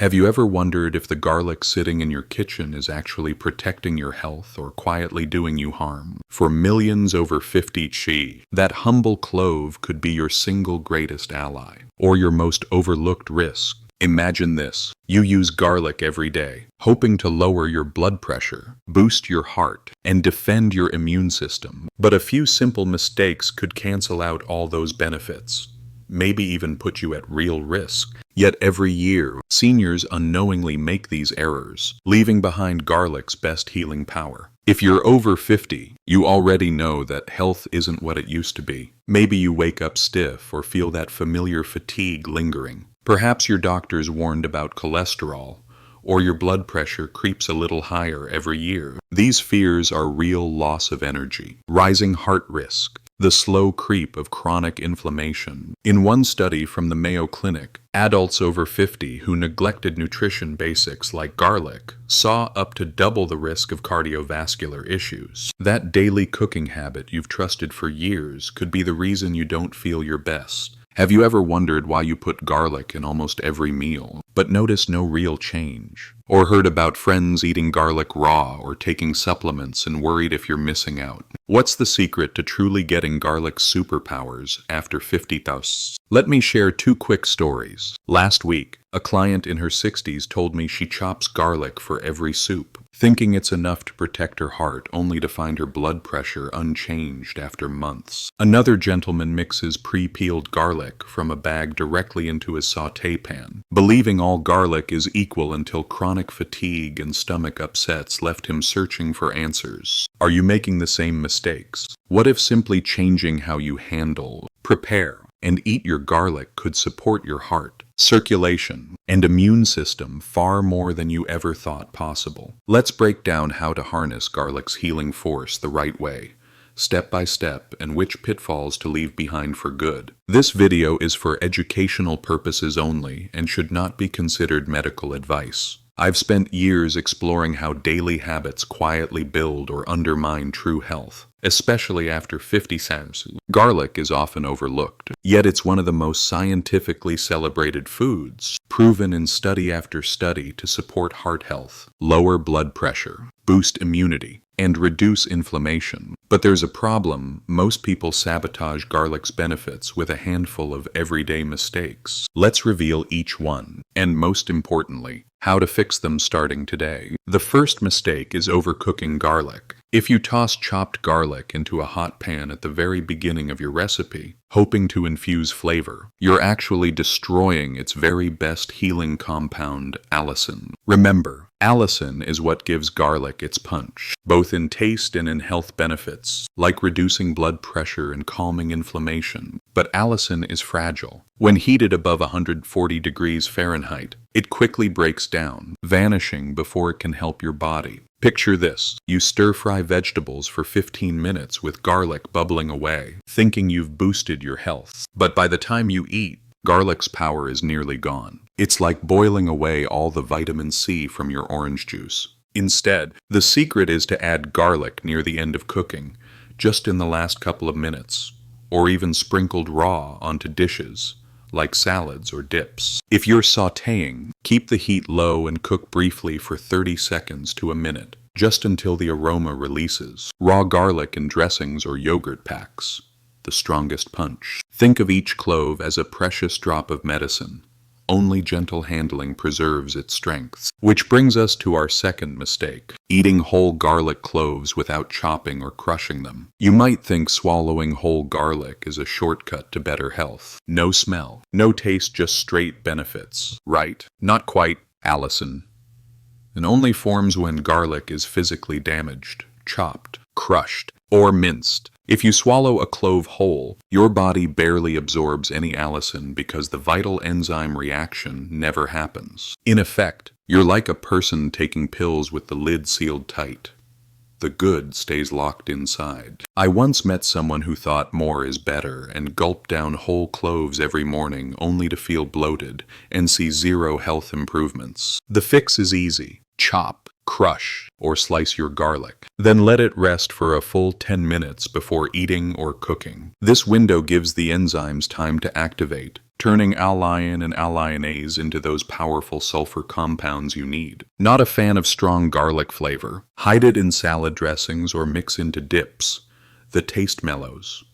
Have you ever wondered if the garlic sitting in your kitchen is actually protecting your health or quietly doing you harm? For millions over 50 chi, that humble clove could be your single greatest ally, or your most overlooked risk. Imagine this. You use garlic every day, hoping to lower your blood pressure, boost your heart, and defend your immune system. But a few simple mistakes could cancel out all those benefits, maybe even put you at real risk. Yet every year, seniors unknowingly make these errors, leaving behind garlic's best healing power. If you're over 50, you already know that health isn't what it used to be. Maybe you wake up stiff or feel that familiar fatigue lingering. Perhaps your doctor's warned about cholesterol, or your blood pressure creeps a little higher every year. These fears are real loss of energy, rising heart risk, the slow creep of chronic inflammation. In one study from the Mayo Clinic, adults over 50 who neglected nutrition basics like garlic saw up to double the risk of cardiovascular issues. That daily cooking habit you've trusted for years could be the reason you don't feel your best. Have you ever wondered why you put garlic in almost every meal, but notice no real change? Or heard about friends eating garlic raw or taking supplements and worried if you're missing out? What's the secret to truly getting garlic's superpowers after 50,000? Let me share two quick stories. Last week, a client in her 60s told me she chops garlic for every soup, thinking it's enough to protect her heart, only to find her blood pressure unchanged after months. Another gentleman mixes pre-peeled garlic from a bag directly into his sauté pan, believing all garlic is equal until chronic fatigue and stomach upsets left him searching for answers. Are you making the same mistakes? What if simply changing how you handle, prepare, and eat your garlic could support your heart, circulation, and immune system far more than you ever thought possible? Let's break down how to harness garlic's healing force the right way, step by step, and which pitfalls to leave behind for good. This video is for educational purposes only and should not be considered medical advice. I've spent years exploring how daily habits quietly build or undermine true health, especially after 50 cents. Garlic is often overlooked, yet it's one of the most scientifically celebrated foods, proven in study after study to support heart health, lower blood pressure, boost immunity, and reduce inflammation. But there's a problem. Most people sabotage garlic's benefits with a handful of everyday mistakes. Let's reveal each one, and most importantly, how to fix them starting today. The first mistake is overcooking garlic. If you toss chopped garlic into a hot pan at the very beginning of your recipe, hoping to infuse flavor, you're actually destroying its very best healing compound, allicin. Remember, allicin is what gives garlic its punch, both in taste and in health benefits, like reducing blood pressure and calming inflammation. But allicin is fragile. When heated above 140 degrees Fahrenheit, it quickly breaks down, vanishing before it can help your body. Picture this. You stir-fry vegetables for 15 minutes with garlic bubbling away, thinking you've boosted your health. But by the time you eat, garlic's power is nearly gone. It's like boiling away all the vitamin C from your orange juice. Instead, the secret is to add garlic near the end of cooking, just in the last couple of minutes, or even sprinkled raw onto dishes, like salads or dips. If you're sautéing, keep the heat low and cook briefly for 30 seconds to a minute, just until the aroma releases. Raw garlic in dressings or yogurt packs, the strongest punch. Think of each clove as a precious drop of medicine. Only gentle handling preserves its strength. Which brings us to our second mistake, eating whole garlic cloves without chopping or crushing them. You might think swallowing whole garlic is a shortcut to better health. No smell, no taste, just straight benefits. Right? Not quite, allicin. And only forms when garlic is physically damaged, chopped, crushed, or minced. If you swallow a clove whole, your body barely absorbs any allicin because the vital enzyme reaction never happens. In effect, you're like a person taking pills with the lid sealed tight. The good stays locked inside. I once met someone who thought more is better and gulped down whole cloves every morning only to feel bloated and see zero health improvements. The fix is easy. Chop, crush, or slice your garlic. Then let it rest for a full 10 minutes before eating or cooking. This window gives the enzymes time to activate, turning allicin and alliinase into those powerful sulfur compounds you need. Not a fan of strong garlic flavor? Hide it in salad dressings or mix into dips. The taste mellows,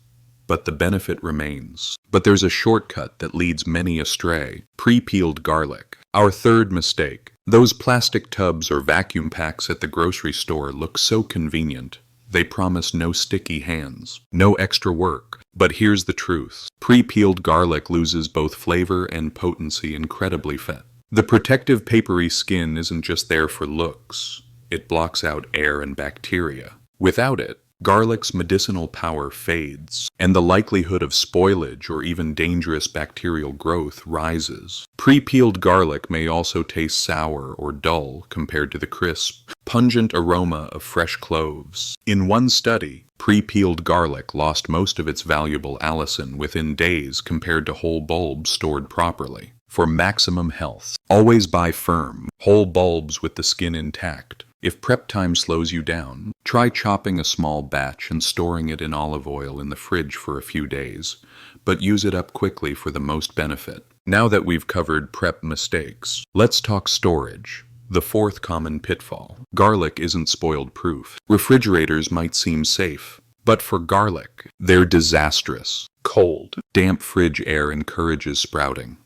but the benefit remains. But there's a shortcut that leads many astray: pre-peeled garlic. Our third mistake. Those plastic tubs or vacuum packs at the grocery store look so convenient. They promise no sticky hands, no extra work. But here's the truth. Pre-peeled garlic loses both flavor and potency incredibly fast. The protective papery skin isn't just there for looks. It blocks out air and bacteria. Without it, garlic's medicinal power fades, and the likelihood of spoilage or even dangerous bacterial growth rises. Pre-peeled garlic may also taste sour or dull compared to the crisp, pungent aroma of fresh cloves. In one study, pre-peeled garlic lost most of its valuable allicin within days compared to whole bulbs stored properly. For maximum health, always buy firm, whole bulbs with the skin intact. If prep time slows you down, try chopping a small batch and storing it in olive oil in the fridge for a few days, but use it up quickly for the most benefit. Now that we've covered prep mistakes, let's talk storage. The fourth common pitfall. Garlic isn't spoiled proof. Refrigerators might seem safe, but for garlic, they're disastrous. Cold, damp fridge air encourages sprouting.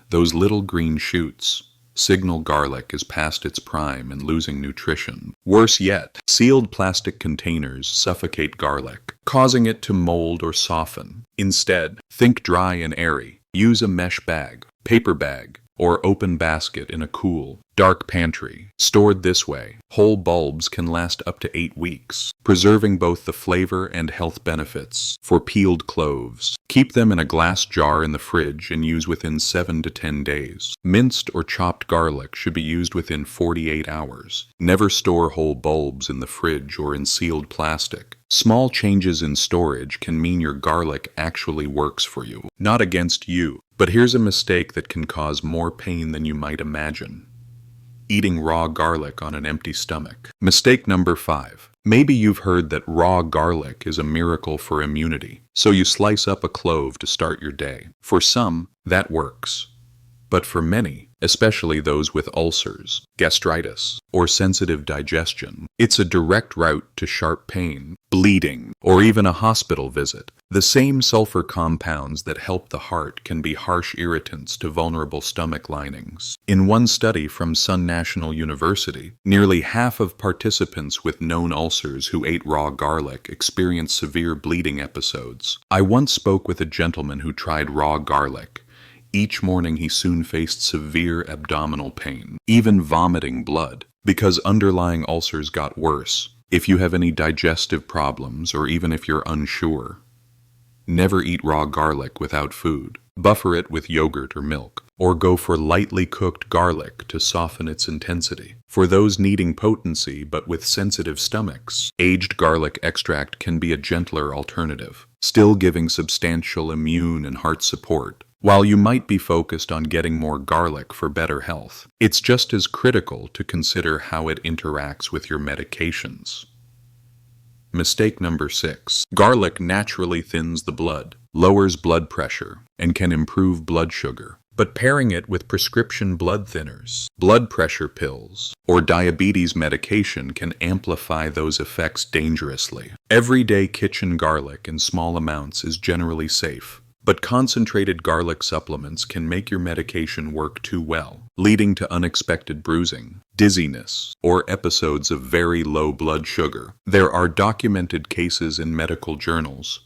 Those little green shoots signal garlic is past its prime and losing nutrition. Worse yet, sealed plastic containers suffocate garlic, causing it to mold or soften. Instead, think dry and airy. Use a mesh bag, paper bag, or open basket in a cool, dark pantry. Stored this way, whole bulbs can last up to 8 weeks, preserving both the flavor and health benefits. For peeled cloves, keep them in a glass jar in the fridge and use within 7 to 10 days. Minced or chopped garlic should be used within 48 hours. Never store whole bulbs in the fridge or in sealed plastic. Small changes in storage can mean your garlic actually works for you, not against you. But here's a mistake that can cause more pain than you might imagine: eating raw garlic on an empty stomach. Mistake number 5. Maybe you've heard that raw garlic is a miracle for immunity, so you slice up a clove to start your day. For some, that works. But for many, especially those with ulcers, gastritis, or sensitive digestion, it's a direct route to sharp pain, bleeding, or even a hospital visit. The same sulfur compounds that help the heart can be harsh irritants to vulnerable stomach linings. In one study from Sun National University, nearly half of participants with known ulcers who ate raw garlic experienced severe bleeding episodes. I once spoke with a gentleman who tried raw garlic. Each morning he soon faced severe abdominal pain, even vomiting blood, because underlying ulcers got worse. If you have any digestive problems, or even if you're unsure, never eat raw garlic without food. Buffer it with yogurt or milk, or go for lightly cooked garlic to soften its intensity. For those needing potency but with sensitive stomachs, aged garlic extract can be a gentler alternative, still giving substantial immune and heart support. While you might be focused on getting more garlic for better health, it's just as critical to consider how it interacts with your medications. Mistake number 6. Garlic naturally thins the blood, lowers blood pressure, and can improve blood sugar. But pairing it with prescription blood thinners, blood pressure pills, or diabetes medication can amplify those effects dangerously. Everyday kitchen garlic in small amounts is generally safe, but concentrated garlic supplements can make your medication work too well, leading to unexpected bruising, dizziness, or episodes of very low blood sugar. There are documented cases in medical journals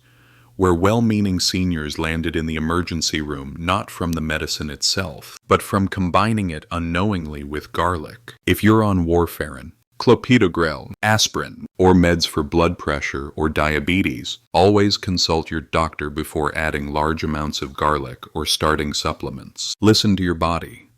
where well-meaning seniors landed in the emergency room not from the medicine itself, but from combining it unknowingly with garlic. If you're on warfarin, clopidogrel, aspirin, or meds for blood pressure or diabetes, always consult your doctor before adding large amounts of garlic or starting supplements. Listen to your body.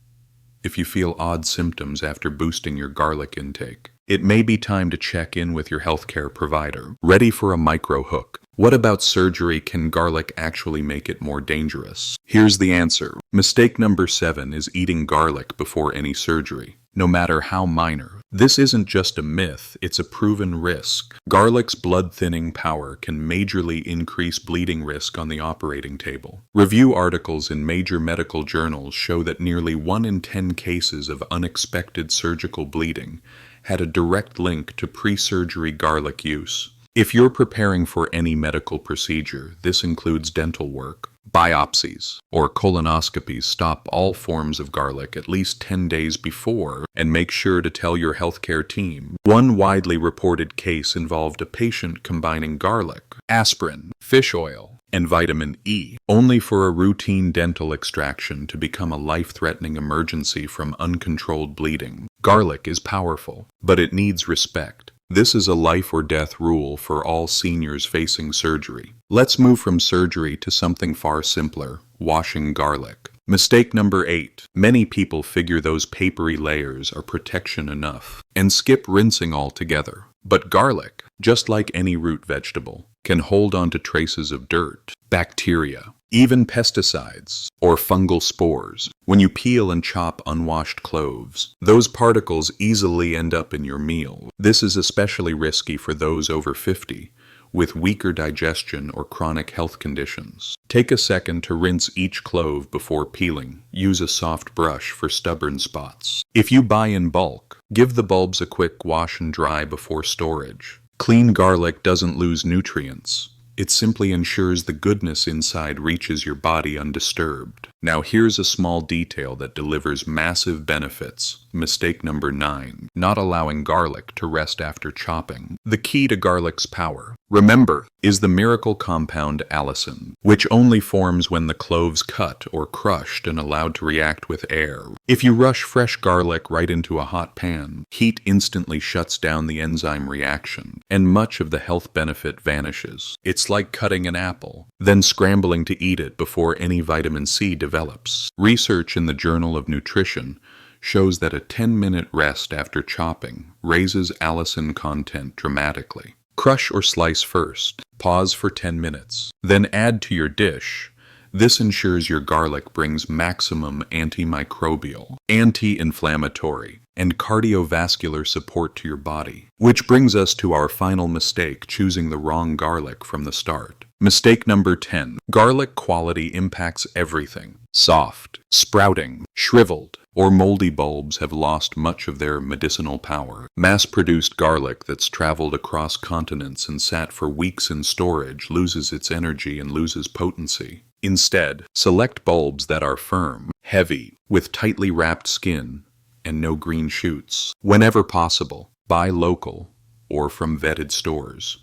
If you feel odd symptoms after boosting your garlic intake, it may be time to check in with your healthcare provider. Ready for a micro hook? What about surgery? Can garlic actually make it more dangerous? Here's the answer. Mistake number 7 is eating garlic before any surgery, no matter how minor. This isn't just a myth, it's a proven risk. Garlic's blood-thinning power can majorly increase bleeding risk on the operating table. Review articles in major medical journals show that nearly 1 in 10 cases of unexpected surgical bleeding had a direct link to pre-surgery garlic use. If you're preparing for any medical procedure, this includes dental work, biopsies, or colonoscopies, stop all forms of garlic at least 10 days before and make sure to tell your healthcare team. One widely reported case involved a patient combining garlic, aspirin, fish oil, and vitamin E, only for a routine dental extraction to become a life-threatening emergency from uncontrolled bleeding. Garlic is powerful, but it needs respect. This is a life or death rule for all seniors facing surgery. Let's move from surgery to something far simpler: washing garlic. Mistake number 8. Many people figure those papery layers are protection enough and skip rinsing altogether. But garlic, just like any root vegetable, can hold on to traces of dirt, bacteria, even pesticides or fungal spores. When you peel and chop unwashed cloves, those particles easily end up in your meal. This is especially risky for those over 50 with weaker digestion or chronic health conditions. Take a second to rinse each clove before peeling. Use a soft brush for stubborn spots. If you buy in bulk, give the bulbs a quick wash and dry before storage. Clean garlic doesn't lose nutrients. It simply ensures the goodness inside reaches your body undisturbed. Now here's a small detail that delivers massive benefits. Mistake number 9. Not allowing garlic to rest after chopping. The key to garlic's power, remember, is the miracle compound allicin, which only forms when the cloves cut or crushed and allowed to react with air. If you rush fresh garlic right into a hot pan, heat instantly shuts down the enzyme reaction, and much of the health benefit vanishes. It's like cutting an apple, then scrambling to eat it before any vitamin C develops. Research in the Journal of Nutrition shows that a 10-minute rest after chopping raises allicin content dramatically. Crush or slice first, pause for 10 minutes, then add to your dish. This ensures your garlic brings maximum antimicrobial, anti-inflammatory, and cardiovascular support to your body. Which brings us to our final mistake: choosing the wrong garlic from the start. Mistake number 10. Garlic quality impacts everything. Soft, sprouting, shriveled, or moldy bulbs have lost much of their medicinal power. Mass-produced garlic that's traveled across continents and sat for weeks in storage loses its energy and loses potency. Instead, select bulbs that are firm, heavy, with tightly wrapped skin, and no green shoots. Whenever possible, buy local or from vetted stores.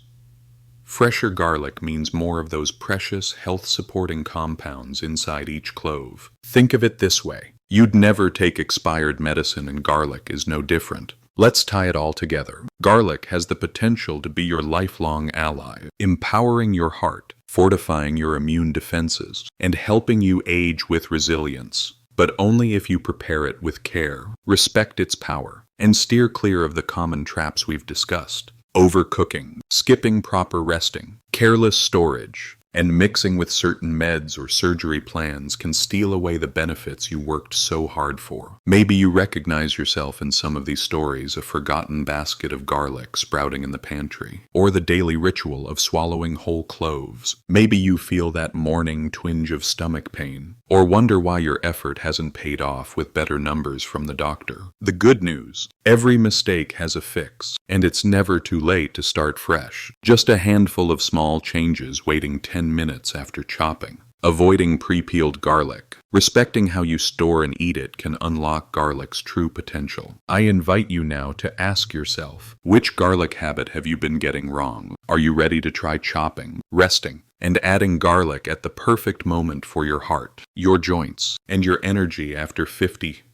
Fresher garlic means more of those precious health-supporting compounds inside each clove. Think of it this way: you'd never take expired medicine, and garlic is no different. Let's tie it all together. Garlic has the potential to be your lifelong ally, empowering your heart, fortifying your immune defenses, and helping you age with resilience. But only if you prepare it with care, respect its power, and steer clear of the common traps we've discussed. Overcooking, skipping proper resting, careless storage, and mixing with certain meds or surgery plans can steal away the benefits you worked so hard for. Maybe you recognize yourself in some of these stories: a forgotten basket of garlic sprouting in the pantry, or the daily ritual of swallowing whole cloves. Maybe you feel that morning twinge of stomach pain, or wonder why your effort hasn't paid off with better numbers from the doctor. The good news: every mistake has a fix, and it's never too late to start fresh. Just a handful of small changes: waiting 10 minutes after chopping, avoiding pre-peeled garlic, respecting how you store and eat it can unlock garlic's true potential. I invite you now to ask yourself, which garlic habit have you been getting wrong? Are you ready to try chopping, resting, and adding garlic at the perfect moment for your heart, your joints, and your energy after 50?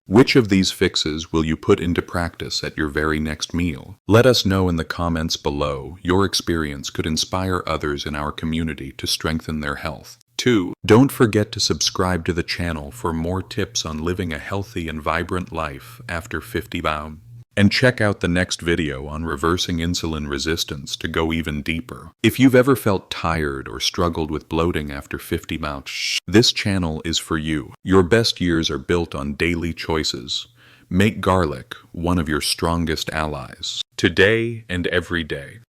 Which of these fixes will you put into practice at your very next meal? Let us know in the comments below. Your experience could inspire others in our community to strengthen their health. 2. Don't forget to subscribe to the channel for more tips on living a healthy and vibrant life after 50. And check out the next video on reversing insulin resistance to go even deeper. If you've ever felt tired or struggled with bloating after 50 miles, this channel is for you. Your best years are built on daily choices. Make garlic one of your strongest allies, today and every day.